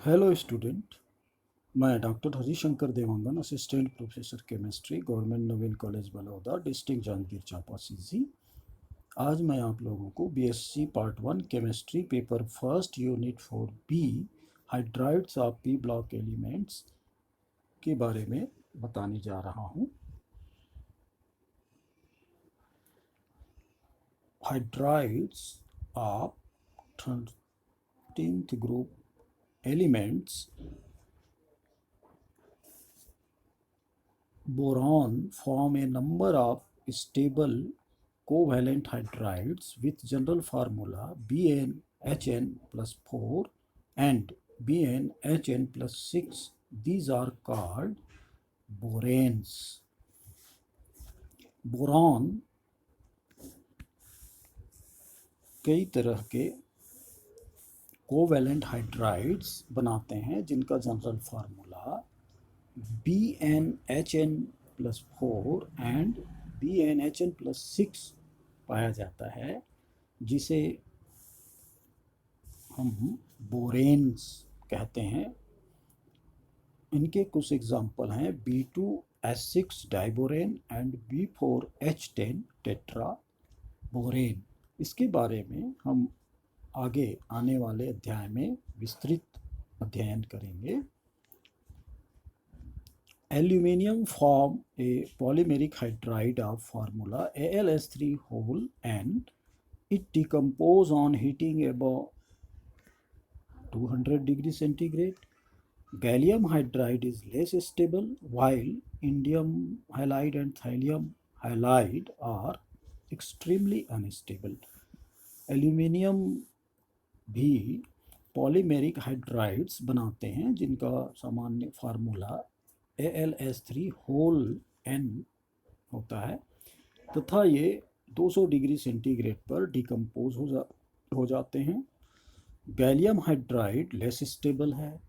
Hello student. मैं doctor Harishankar Dewangan, assistant professor chemistry, government Naveen college Baloda, district Janjgir Champa CG. आज मैं आप लोगों को BSc part 1 chemistry paper first unit 4 B hydrides of P block elements के बारे में बताने जा रहा हूँ। Hydrides of 13th group elements boron form a number of stable covalent hydrides with general formula BnHn plus 4 and BnHn plus 6. These are called boranes. Boron कई तरह के कोवैलेंट हाइड्राइड्स बनाते हैं जिनका general formula BnHn plus 4 and BnHn plus 6 पाया जाता है, जिसे हम बोरेन्स कहते हैं। इनके कुछ एग्जाम्पल हैं B2S6 diborane and B4H10 tetra borane. इसके बारे में हम आगे आने वाले अध्याय में विस्तृत अध्ययन करेंगे। Aluminium form a polymeric hydride of formula Al(H3) whole and it decompose on heating above 200 degrees centigrade. Gallium hydride is less stable while indium halide and thallium halide are extremely unstable. Aluminium भी polymeric hydrides बनाते हैं जिनका सामान्य formula Al(H3) whole N होता है तथा ये 200 degree centigrade पर डिकम्पोज हो जाते हैं। गैलियम हाइड्राइड लेस स्टेबल है।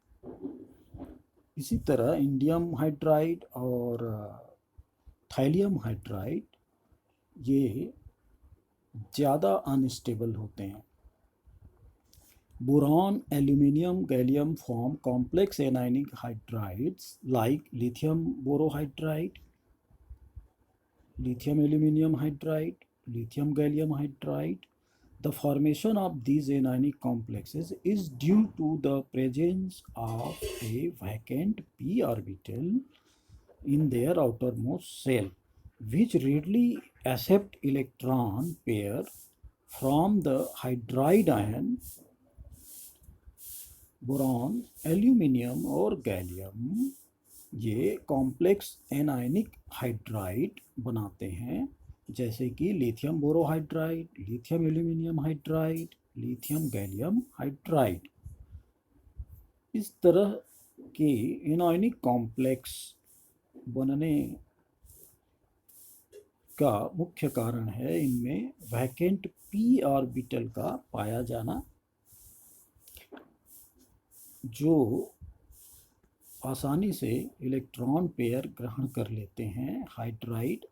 इसी तरह इंडियम हाइड्राइड और थैलियम हाइड्राइड ये ज़्यादा अनस्टेबल होते हैं। Boron, aluminium, gallium form complex anionic hydrides like lithium borohydride, lithium aluminium hydride, lithium gallium hydride. The formation of these anionic complexes is due to the presence of a vacant p orbital in their outermost shell, which readily accept electron pair from the hydride ion. Boron, aluminium और gallium ये complex anionic hydride बनाते हैं, जैसे कि lithium borohydride, lithium aluminium hydride, lithium gallium hydride. इस तरह के anionic complex बनने का मुख्य कारण है इनमें वैकेंट पी ऑर्बिटल का पाया जाना, जो आसानी से इलेक्ट्रॉन पेयर ग्रहण कर लेते हैं हाइड्राइड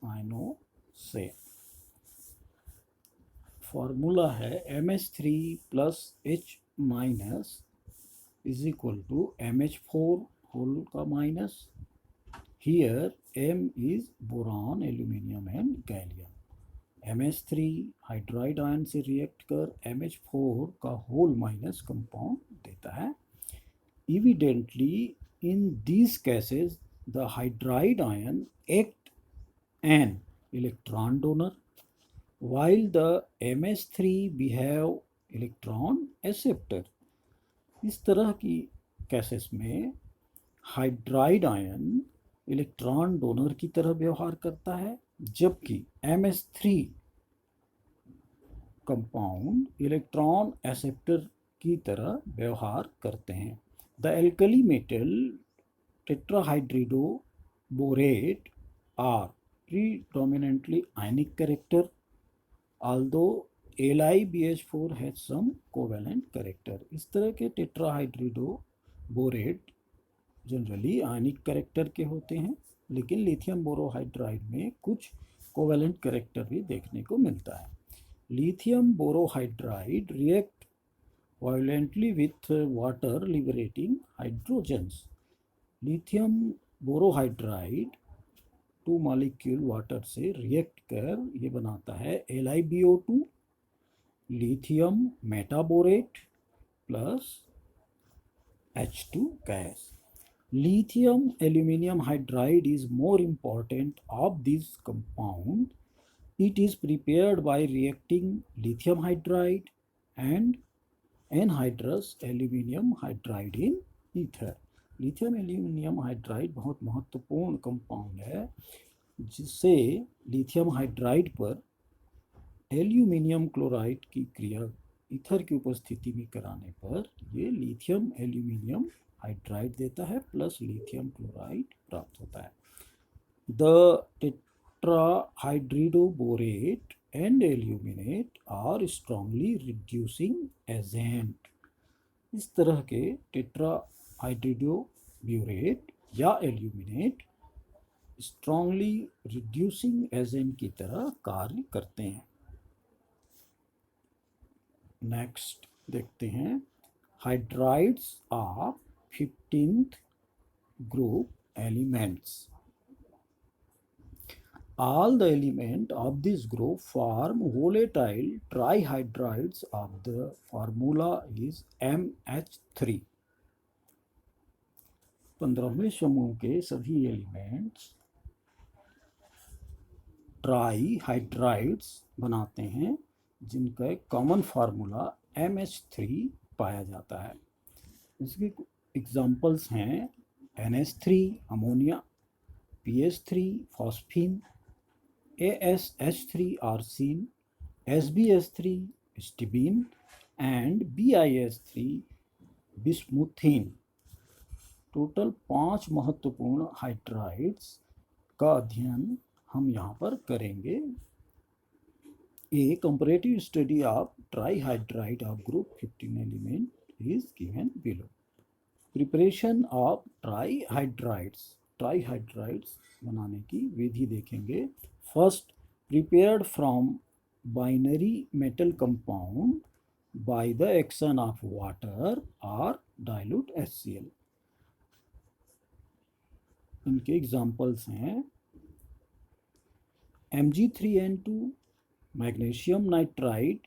आयनों से। फॉर्मूला है MH3 plus H minus is equal to MH4 whole का minus. Here M is boron, aluminium and gallium. MH3 hydride ion से रिएक्ट कर MH4 का होल माइनस कंपाउंड देता है। Evidently, in these cases, the hydride ion act an electron donor, while the MH3 behave electron acceptor. इस तरह की cases में hydride ion electron donor की तरह व्यवहार करता है, जबकि MH3 कंपाउंड इलेक्ट्रॉन एक्सेप्टर की तरह व्यवहार करते हैं। The alkali metal tetrahydroborate are predominantly ionic character, although LiBH4 has some covalent character. इस तरह के टेट्राहाइड्रिडोबोरेट जनरली आयनिक कैरेक्टर के होते हैं, लेकिन लिथियम बोरोहाइड्राइड में कुछ कोवेलेंट कैरेक्टर भी देखने को मिलता है। Lithium borohydride react violently with water liberating hydrogens. Lithium borohydride 2 molecule water से रिएक्ट कर ये बनाता है LiBO2 lithium metaborate plus H2 gas. Lithium aluminum hydride is more important of this compound. It is prepared by reacting lithium hydride and anhydrous aluminium hydride in ether. Lithium aluminium hydride बहुत महत्वपूर्ण compound है जिससे lithium hydride पर aluminium chloride की क्रिया ether की उपस्थिति में कराने पर ये लिथियम एल्यूमिनियम हाइड्राइड देता है प्लस लिथियम क्लोराइड प्राप्त होता है. The tetrahydridoborate and aluminate are strongly reducing agent. इस तरह के टेट्राहाइड्रिडोब्यूरेट या एल्यूमिनेट स्ट्रांगली रिड्यूसिंग एजेंट की तरह कार्य करते हैं. नेक्स्ट देखते हैं hydrides of 15th group elements. All the elements of this group form volatile trihydrides of the formula is MH3. 15वें समूह के सभी एलिमेंट्स ट्राईहाइड्राइड्स बनाते हैं जिनका एक कॉमन फार्मूला MH3 पाया जाता है. इसके एग्जाम्पल्स हैं NH3 ammonia, PH3 phosphine, ASH3 arsine, SbH3 stibine and BiH3 bismuthine. Total 5 महत्वपूर्ण हाइड्राइड्स का अध्ययन हम यहाँ पर करेंगे. A comparative study of trihydrate of group 15 element is given below. Preparation of trihydrates. Trihydrates बनाने की विधि देखेंगे. First, prepared from binary metal compound by the action of water or dilute HCl. इनके एग्जाम्पल्स हैं Mg3N2 magnesium nitride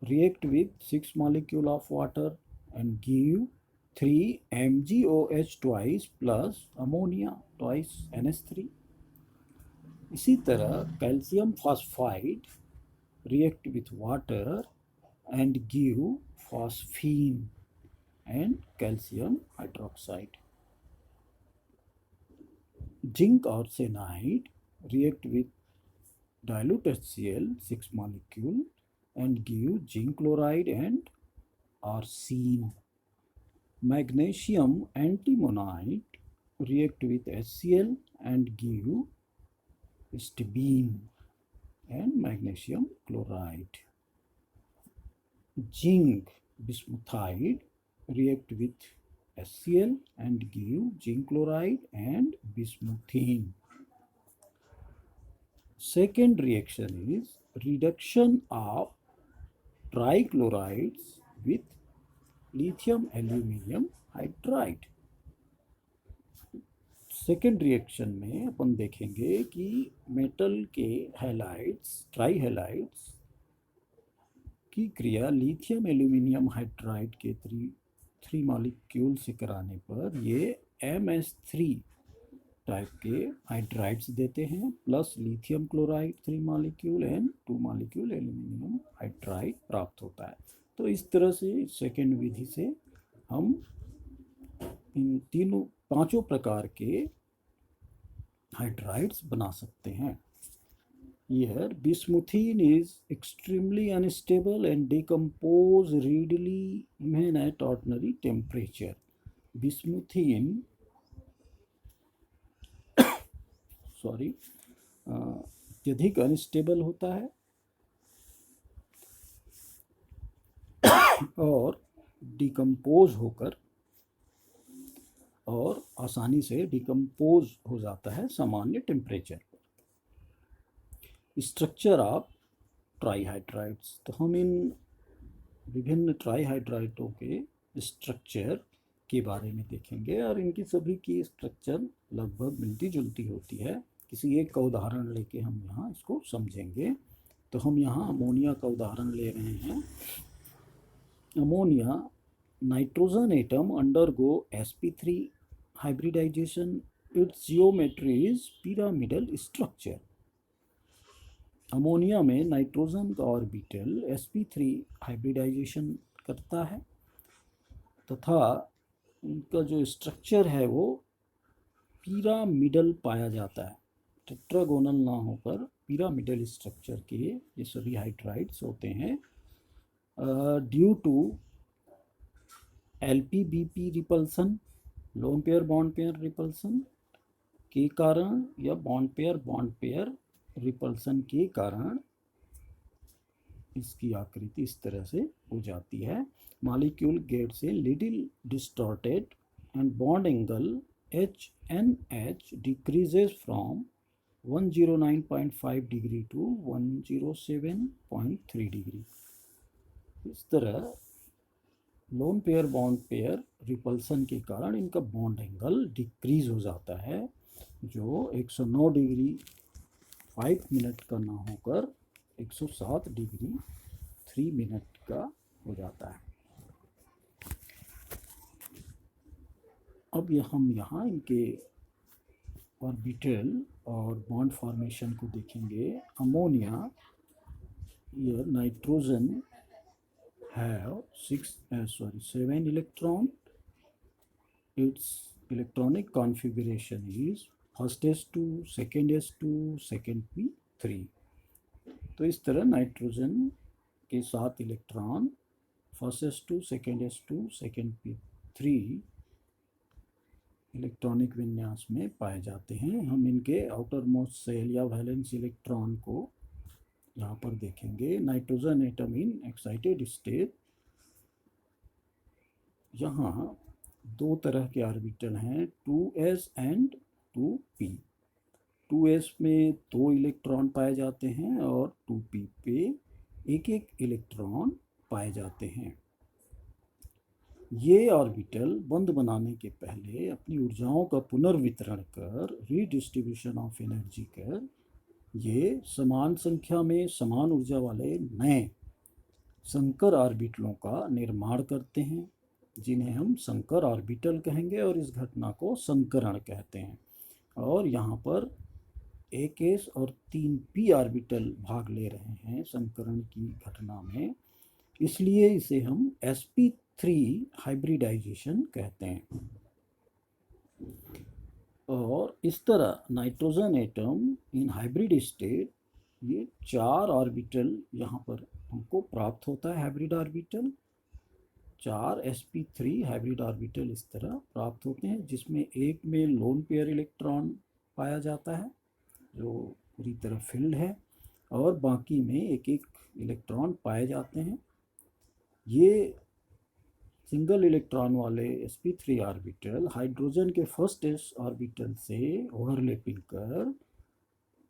react with 6 molecule of water and give 3 MgOH twice plus ammonia twice NH3. इसी तरह calcium phosphide react with water and give phosphine and calcium hydroxide. Zinc arsenide react with dilute HCl 6 molecule and give zinc chloride and arsine. Magnesium antimonide react with HCl and give stibine and magnesium chloride. Zinc bismuthide react with HCl and give zinc chloride and bismuthine. Second reaction is reduction of trichlorides with lithium aluminum hydride. Second reaction में अपन देखेंगे कि metal के halides ट्राईहैलाइड्स की क्रिया lithium aluminium hydride के 3 molecule से कराने पर ये MH3 टाइप के हाइड्राइड्स देते हैं plus lithium chloride 3 molecule and 2 molecule aluminium hydride प्राप्त होता है. तो इस तरह से सेकेंड विधि से हम इन पांचों प्रकार के हाइड्राइड्स बना सकते हैं. Here, bismuthine is extremely unstable and decompose readily even at ordinary temperature. Bismuthine, अत्यधिक अनस्टेबल होता है और डिकम्पोज होकर और आसानी से डिकम्पोज हो जाता है सामान्य टेम्परेचर पर. Structure of trihydrides. तो हम इन विभिन्न ट्राईहाइड्राइडों के स्ट्रक्चर के बारे में देखेंगे और इनकी सभी की स्ट्रक्चर लगभग मिलती जुलती होती है। किसी एक का उदाहरण लेके हम यहाँ इसको समझेंगे। तो हम यहाँ अमोनिया का उदाहरण ले रहे हैं। Ammonia nitrogen atom undergo sp3 hybridization. Its geometry is pyramidal structure. Ammonia में नाइट्रोजन का ऑर्बिटल sp3 हाइब्रिडाइजेशन करता है तथा उनका जो स्ट्रक्चर है वो पिरामिडल पाया जाता है। टेट्रागोनल ना होकर पिरामिडल स्ट्रक्चर के ये सभी हाइड्राइड्स होते हैं। Due to LPBP repulsion, lone pair bond pair repulsion के कारण या बॉन्ड पेयर रिपल्सन के कारण इसकी आकृति इस तरह से हो जाती है। Molecule gets a little distorted and bond angle HNH decreases from 109.5 degree to 107.3 degree. इस तरह लोन पेयर बॉन्ड पेयर रिपल्सन के कारण इनका बॉन्ड एंगल डिक्रीज हो जाता है, जो 109 डिग्री 5 मिनट का ना होकर 107 डिग्री 3 मिनट का हो जाता है। अब हम यहाँ इनके ऑर्बिटल और बॉन्ड फॉर्मेशन को देखेंगे। अमोनिया या nitrogen have 7 electron. Its electronic configuration is first s2, second s2, second p3। तो इस तरह नाइट्रोजन के 7 electron first s2, second s2, second p3 electronic विन्यास में पाए जाते हैं। हम इनके आउटर मोस्ट सेल या वैलेंस इलेक्ट्रॉन को यहाँ पर देखेंगे। Nitrogen atom in excited state, यहाँ दो तरह के ऑर्बिटल हैं, 2s एंड 2p। 2s में 2 इलेक्ट्रॉन पाए जाते हैं और 2p पे एक एक इलेक्ट्रॉन पाए जाते हैं। ये ऑर्बिटल बंद बनाने के पहले अपनी ऊर्जाओं का पुनर्वितरण कर, रीडिस्ट्रीब्यूशन ऑफ एनर्जी कर, ये समान संख्या में समान ऊर्जा वाले नए संकर ऑर्बिटलों का निर्माण करते हैं, जिन्हें हम संकर ऑर्बिटल कहेंगे और इस घटना को संकरण कहते हैं। और यहाँ पर 1s और 3p ऑर्बिटल भाग ले रहे हैं संकरण की घटना में, इसलिए इसे हम sp3 हाइब्रिडाइजेशन कहते हैं। और इस तरह nitrogen atom in hybrid state, ये 4 ऑर्बिटल यहाँ पर हमको प्राप्त होता है, hybrid orbital 4 sp3 hybrid orbital इस तरह प्राप्त होते हैं, जिसमें एक में लोन पेयर इलेक्ट्रॉन पाया जाता है जो पूरी तरह फिल्ड है और बाकी में एक एक इलेक्ट्रॉन पाए जाते हैं। ये सिंगल इलेक्ट्रॉन वाले sp3 ऑर्बिटल हाइड्रोजन के फर्स्ट s ऑर्बिटल से ओवरलैपिंग कर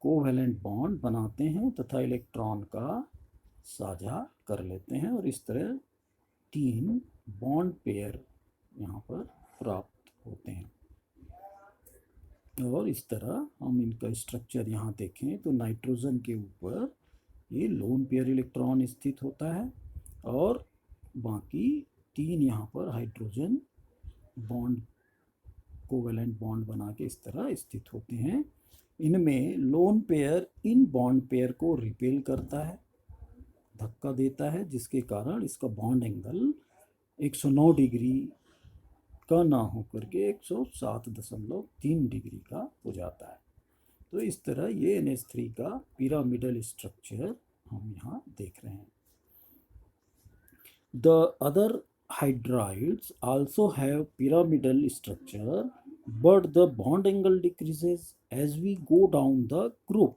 कोवैलेंट बॉन्ड बनाते हैं तथा इलेक्ट्रॉन का साझा कर लेते हैं और इस तरह 3 बॉन्ड पेयर यहाँ पर प्राप्त होते हैं। और इस तरह हम इनका स्ट्रक्चर यहाँ देखें तो नाइट्रोजन के ऊपर ये लोन पेयर इलेक्ट्रॉन स्थित होता है और बाकी 3 यहाँ पर हाइड्रोजन बॉन्ड कोवैलेंट बॉन्ड बना के इस तरह स्थित होते हैं। इनमें lone pair in bond pair को रिपेल करता है, धक्का देता है, जिसके कारण इसका बॉन्ड एंगल 109 डिग्री का ना होकर के 107.3 डिग्री का हो जाता है। तो इस तरह ये NH3 का पिरामिडल स्ट्रक्चर हम यहाँ देख रहे हैं। The other hydrides also have pyramidal structure, but the bond angle decreases as we go down the group.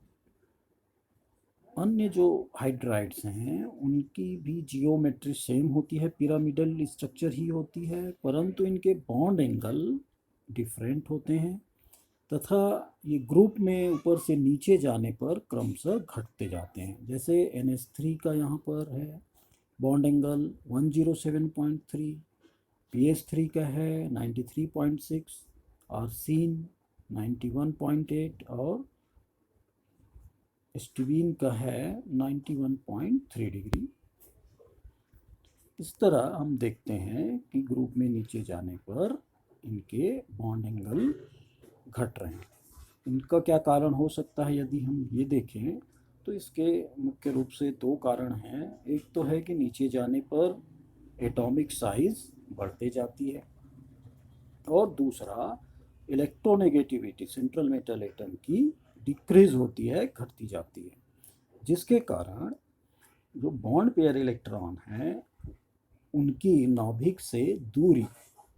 अन्य जो हाइड्राइड्स हैं उनकी भी जियोमेट्री सेम होती है, पिरामिडल स्ट्रक्चर ही होती है, परंतु इनके बॉन्ड एंगल डिफरेंट होते हैं तथा ये ग्रुप में ऊपर से नीचे जाने पर क्रमशः घटते जाते हैं। जैसे NH3 का यहाँ पर है बॉन्ड एंगल 107.3, PS3 का है 93.6, आर्सीन 91.8 और स्टीवीन का है 91.3 डिग्री। इस तरह हम देखते हैं कि ग्रुप में नीचे जाने पर इनके बॉन्ड एंगल घट रहे हैं। इनका क्या कारण हो सकता है यदि हम ये देखें तो इसके मुख्य रूप से दो कारण हैं। एक तो है कि नीचे जाने पर एटॉमिक साइज बढ़ते जाती है और दूसरा इलेक्ट्रोनेगेटिविटी सेंट्रल मेटल एटम की डिक्रीज होती है, घटती जाती है, जिसके कारण जो बॉन्ड पेयर इलेक्ट्रॉन हैं उनकी नाभिक से दूरी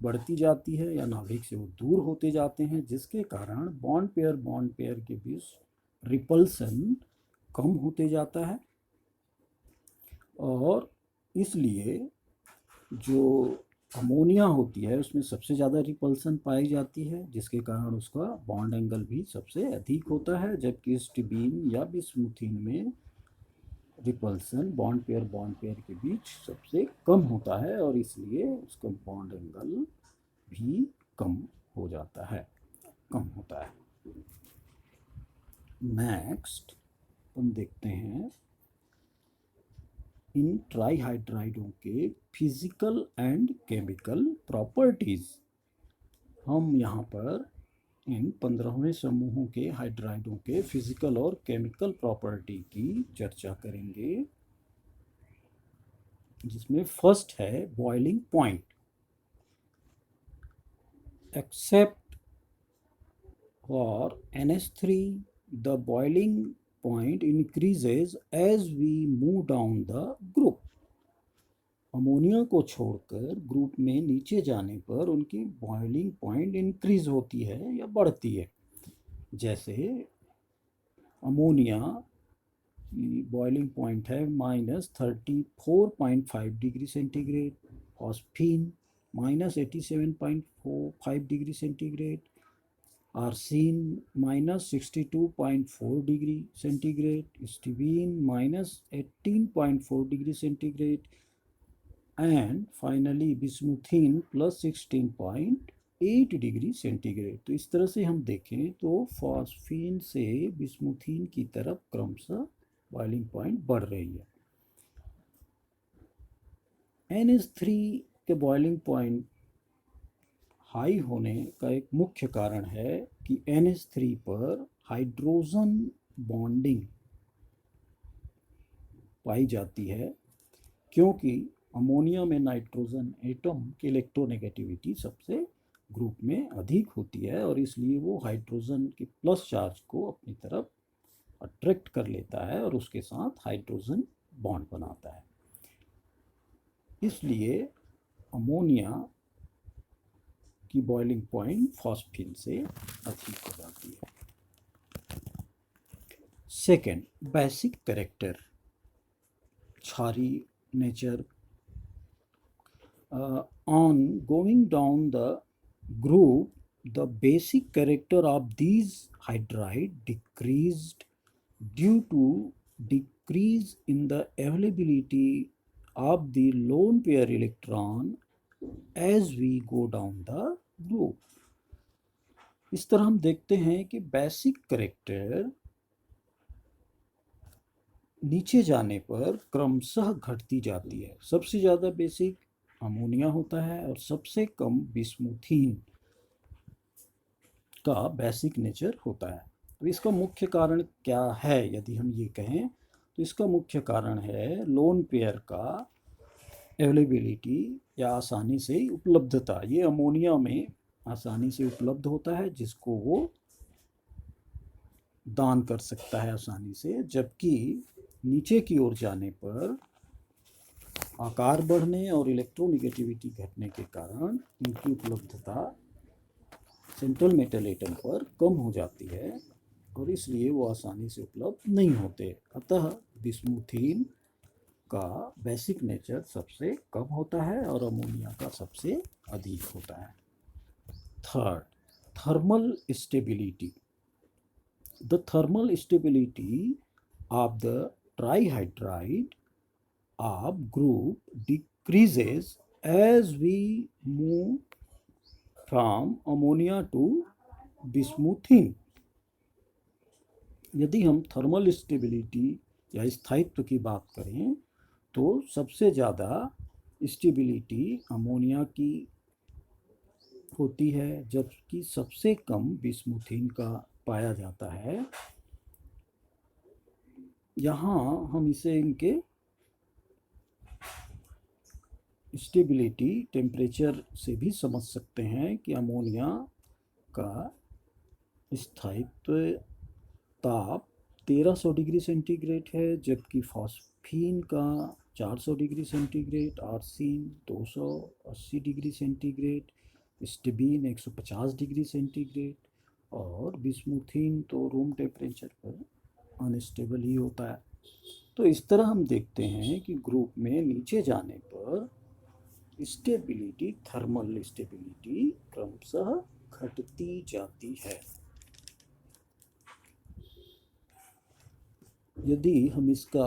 बढ़ती जाती है या नाभिक से वो दूर होते जाते हैं, जिसके कारण बॉन्ड पेयर के बीच रिपल्सन कम होते जाता है और इसलिए जो अमोनिया होती है उसमें सबसे ज़्यादा रिपल्सन पाई जाती है, जिसके कारण उसका बॉन्ड एंगल भी सबसे अधिक होता है, जबकि स्टीबीन या बिस्मुथीन में रिपल्सन बॉन्ड पेयर के बीच सबसे कम होता है और इसलिए उसका बॉन्ड एंगल भी कम हो जाता है, कम होता है। नेक्स्ट हम देखते हैं इन ट्राईहाइड्राइडों के फिजिकल एंड केमिकल प्रॉपर्टीज। हम यहाँ पर इन 15वें समूहों के हाइड्राइडों के फिजिकल और केमिकल प्रॉपर्टी की चर्चा करेंगे, जिसमें फर्स्ट है boiling point. Except for NH3 the boiling point increases as we move down the group. Ammonia को छोड़कर ग्रुप में नीचे जाने पर उनकी बॉइलिंग पॉइंट इंक्रीज होती है या बढ़ती है। जैसे अमोनिया की बॉइलिंग पॉइंट है -34.5 degree centigrade, phosphine -87.45 degree centigrade, arsine -62.4 degree centigrade, stibine -18.4 degree centigrade and finally bismuthine +16.8 degree centigrade. तो इस तरह से हम देखें तो फॉस्फीन से बिस्मुथीन की तरफ क्रमशः बॉइलिंग पॉइंट बढ़ रही है। NH3 के बॉइलिंग पॉइंट हाई होने का एक मुख्य कारण है कि NH3 पर हाइड्रोजन बॉन्डिंग पाई जाती है, क्योंकि अमोनिया में नाइट्रोजन एटम की इलेक्ट्रोनेगेटिविटी सबसे ग्रुप में अधिक होती है और इसलिए वो हाइड्रोजन के प्लस चार्ज को अपनी तरफ अट्रैक्ट कर लेता है और उसके साथ हाइड्रोजन बॉन्ड बनाता है। इसलिए अमोनिया की बॉइलिंग पॉइंट फॉस्फीन से अधिक हो जाती है। सेकेंड, बेसिक कैरेक्टर, क्षारीय nature. On going down the group, the basic character of these hydride decreased due to decrease in the availability of the lone pair electron as we go down the group. इस तरह हम देखते हैं कि basic character नीचे जाने पर क्रमशः घटती जाती है। सबसे ज़्यादा बेसिक अमोनिया होता है और सबसे कम बिस्मुथीन का बेसिक नेचर होता है। तो इसका मुख्य कारण क्या है यदि हम ये कहें तो इसका मुख्य कारण है लोन पेयर का अवेलेबिलिटी या आसानी से उपलब्धता। ये अमोनिया में आसानी से उपलब्ध होता है जिसको वो दान कर सकता है आसानी से, जबकि नीचे की ओर जाने पर आकार बढ़ने और इलेक्ट्रोनेगेटिविटी घटने के कारण इनकी उपलब्धता सेंट्रल मेटल एटम पर कम हो जाती है और इसलिए वो आसानी से उपलब्ध नहीं होते। अतः बिस्मुथीन का बेसिक नेचर सबसे कम होता है और अमोनिया का सबसे अधिक होता है। Third, thermal stability. The thermal stability of the trihydride of group decreases as we move from ammonia to बिस्मुथिन। यदि हम थर्मल स्टेबिलिटी या स्थायित्व की बात करें तो सबसे ज़्यादा स्टेबिलिटी अमोनिया की होती है, जबकि सबसे कम बिस्मुथिन का पाया जाता है। यहाँ हम इसे इनके स्टेबिलिटी टेम्परेचर से भी समझ सकते हैं कि अमोनिया का स्थायित्व ताप 1300 डिग्री सेंटीग्रेड है, जबकि फॉस्फीन का 400 degree centigrade, arsine 280 degree centigrade, stibine 150 degree centigrade और बिस्मुथिन तो रूम टेम्परेचर पर अनस्टेबल ही होता है। तो इस तरह हम देखते हैं कि ग्रुप में नीचे जाने पर स्टेबिलिटी, थर्मल स्टेबिलिटी क्रमशः घटती जाती है। यदि हम इसका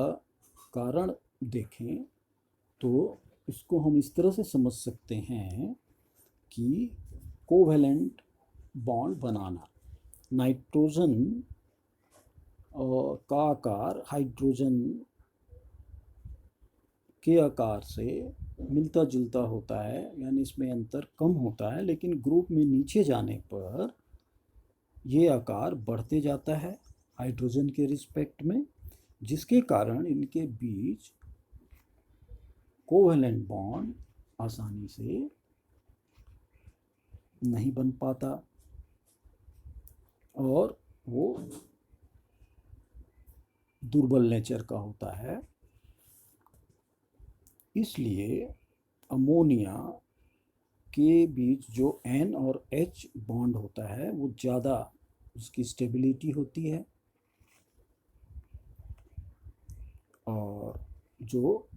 कारण देखें तो इसको हम इस तरह से समझ सकते हैं कि कोवैलेंट बॉन्ड बनाना, नाइट्रोजन का आकार हाइड्रोजन के आकार से मिलता जुलता होता है, यानी इसमें अंतर कम होता है, लेकिन ग्रुप में नीचे जाने पर ये आकार बढ़ते जाता है हाइड्रोजन के रिस्पेक्ट में, जिसके कारण इनके बीच कोवैलेंट बॉन्ड आसानी से नहीं बन पाता और वो दुर्बल नेचर का होता है। इसलिए अमोनिया के बीच जो N और H बॉन्ड होता है वो ज़्यादा उसकी स्टेबिलिटी होती है, और जो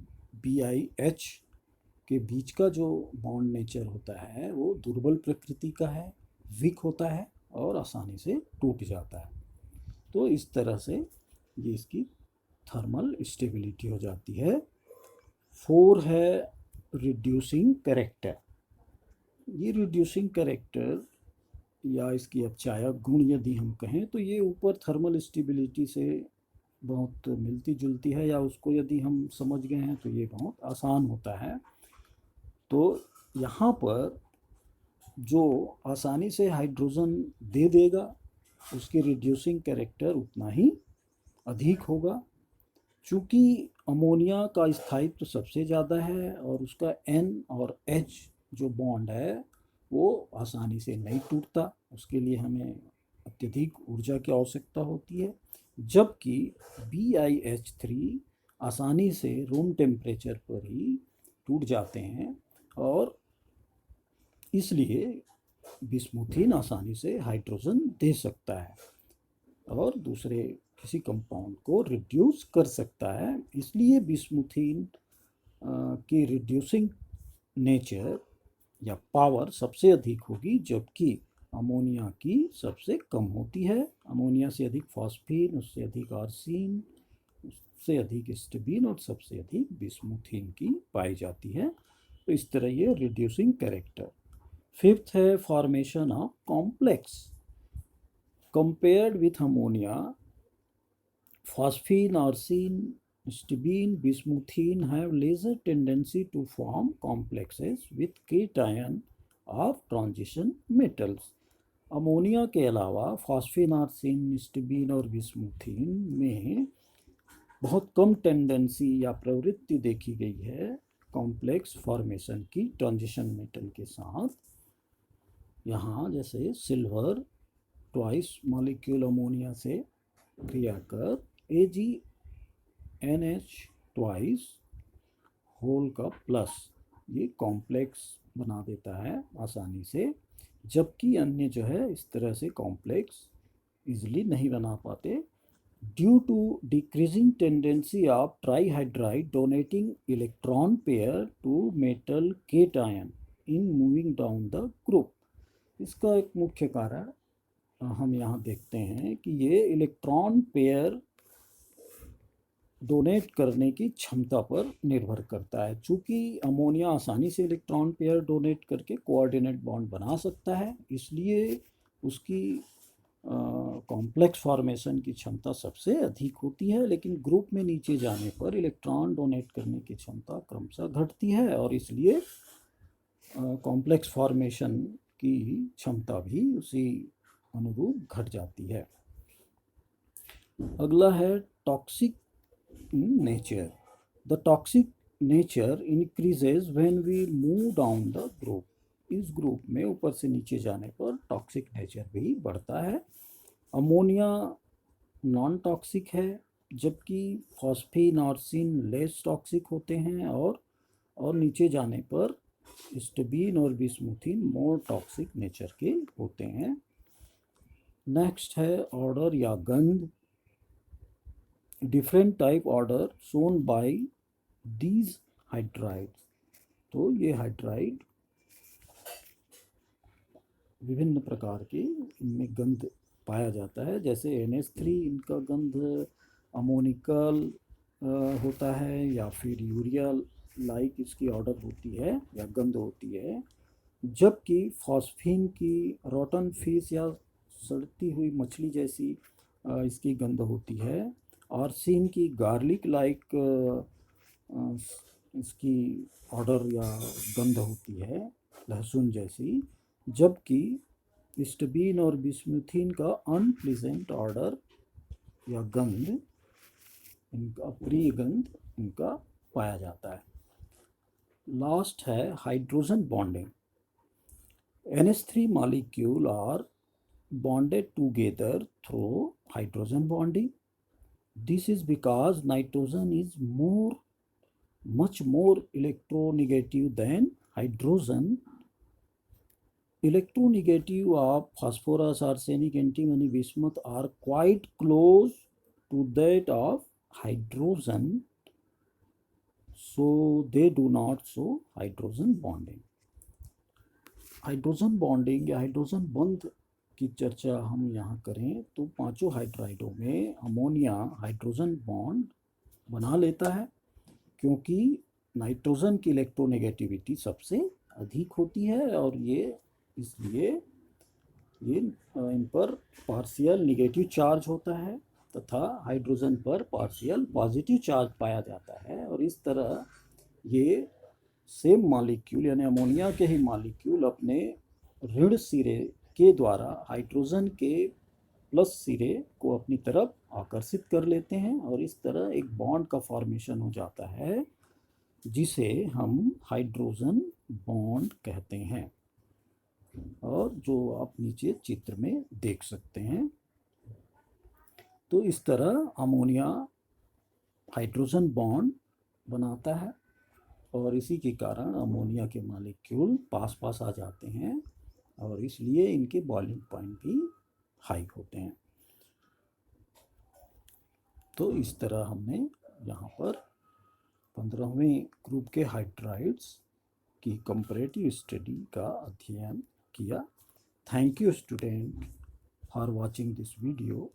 BiH के बीच का जो बॉन्ड नेचर होता है वो दुर्बल प्रकृति का है, वीक होता है और आसानी से टूट जाता है। तो इस तरह से ये इसकी थर्मल स्टेबिलिटी हो जाती है। 4 है रिड्यूसिंग कैरेक्टर। ये रिड्यूसिंग कैरेक्टर या इसकी अपचायक गुण यदि हम कहें तो ये ऊपर थर्मल स्टेबिलिटी से बहुत मिलती जुलती है, या उसको यदि हम समझ गए हैं तो ये बहुत आसान होता है। तो यहाँ पर जो आसानी से हाइड्रोजन दे देगा उसके रिड्यूसिंग कैरेक्टर उतना ही अधिक होगा। चूँकि अमोनिया का स्थायित्व सबसे ज़्यादा है और उसका N और H जो बॉन्ड है वो आसानी से नहीं टूटता, उसके लिए हमें अत्यधिक ऊर्जा की आवश्यकता होती है, जबकि BiH3 आसानी से रूम टेम्परेचर पर ही टूट जाते हैं और इसलिए बिस्मुथिन आसानी से हाइड्रोजन दे सकता है और दूसरे किसी कंपाउंड को रिड्यूस कर सकता है। इसलिए बिस्मुथिन की रिड्यूसिंग नेचर या पावर सबसे अधिक होगी, जबकि अमोनिया की सबसे कम होती है। अमोनिया से अधिक फॉस्फीन, उससे अधिक आर्सीन, उससे अधिक स्टेबीन और सबसे अधिक बिस्मुथिन की पाई जाती है। तो इस तरह ये रिड्यूसिंग कैरेक्टर। 5th है formation of complex. Compared with ammonia, phosphine, arsine, stibine, bismuthine have lesser tendency to form complexes with cation of transition metals. Ammonia के अलावा फॉस्फीन, आर्सिन, स्टिबीन और बिस्मुथीन में बहुत कम टेंडेंसी या प्रवृत्ति देखी गई है कॉम्प्लेक्स फॉर्मेशन की ट्रांजिशन मेटल के साथ। यहाँ जैसे सिल्वर ट्वाइस मॉलिक्यूल अमोनिया से क्रिया कर AgNH ट्वाइस होल का प्लस ये कॉम्प्लेक्स बना देता है आसानी से, जबकि अन्य जो है इस तरह से कॉम्प्लेक्स इजीली नहीं बना पाते due to decreasing tendency of trihydride donating electron pair to metal cation in moving down the group. इसका एक मुख्य कारण हम यहाँ देखते हैं कि ये इलेक्ट्रॉन पेयर डोनेट करने की क्षमता पर निर्भर करता है। चूँकि अमोनिया आसानी से इलेक्ट्रॉन पेयर डोनेट करके कोऑर्डिनेट बॉन्ड बना सकता है, इसलिए उसकी कॉम्प्लेक्स फॉर्मेशन की क्षमता सबसे अधिक होती है, लेकिन ग्रुप में नीचे जाने पर इलेक्ट्रॉन डोनेट करने की क्षमता क्रमशः घटती है और इसलिए कॉम्प्लेक्स फॉर्मेशन की क्षमता भी उसी अनुरूप घट जाती है। अगला है toxic nature. The toxic nature increases when we move down the group. इस ग्रुप में ऊपर से नीचे जाने पर टॉक्सिक नेचर भी बढ़ता है। अमोनिया नॉन टॉक्सिक है, जबकि फॉस्फीन और सिन लेस टॉक्सिक होते हैं और नीचे जाने पर स्टेबीन और बिस्मुथिन मोर टॉक्सिक नेचर के होते हैं। नेक्स्ट है ऑर्डर या गंध। Different type order shown by these hydride. तो ये हाइड्राइड विभिन्न प्रकार के इनमें गंध पाया जाता है, जैसे NH3 इनका गंध अमोनिकल होता है, या फिर यूरिया लाइक इसकी ऑर्डर होती है या गंध होती है, जबकि फॉस्फीन की रॉटन फिश या सड़ती हुई मछली जैसी इसकी गंध होती है। और सीन की गार्लिक लाइक इसकी ऑर्डर या गंध होती है लहसुन जैसी, जबकि स्टबीन और बिस्मुथिन का अनप्लीजेंट ऑर्डर या गंध, इनका प्रिय गंध इनका पाया जाता है। लास्ट है hydrogen bonding. NH3 molecule are bonded together through hydrogen bonding. This is because nitrogen is much more electronegative than hydrogen. Electronegative of phosphorus, arsenic, antimony, bismuth are quite close to that of hydrogen, so they do not show hydrogen bonding. Hydrogen bonding या hydrogen बंध की चर्चा हम यहाँ करें तो पांचों हाइड्राइडों में अमोनिया हाइड्रोजन बॉन्ड बना लेता है, क्योंकि नाइट्रोजन की इलेक्ट्रोनेगेटिविटी सबसे अधिक होती है और ये इसलिए ये इन पर पार्शियल निगेटिव चार्ज होता है तथा हाइड्रोजन पर पार्शियल पॉजिटिव चार्ज पाया जाता है। और इस तरह ये सेम मॉलिक्यूल यानी अमोनिया के ही मॉलिक्यूल अपने ऋण सिरे के द्वारा हाइड्रोजन के प्लस सिरे को अपनी तरफ आकर्षित कर लेते हैं और इस तरह एक बॉन्ड का फॉर्मेशन हो जाता है, जिसे हम हाइड्रोजन बॉन्ड कहते हैं, और जो आप नीचे चित्र में देख सकते हैं। तो इस तरह अमोनिया हाइड्रोजन बॉन्ड बनाता है और इसी के कारण अमोनिया के मॉलिक्यूल पास पास आ जाते हैं और इसलिए इनके बॉइलिंग पॉइंट भी हाई होते हैं। तो इस तरह हमने यहाँ पर 15वें ग्रुप के हाइड्राइड्स की कंपैरेटिव स्टडी का अध्ययन किया। Thank you student for watching this video.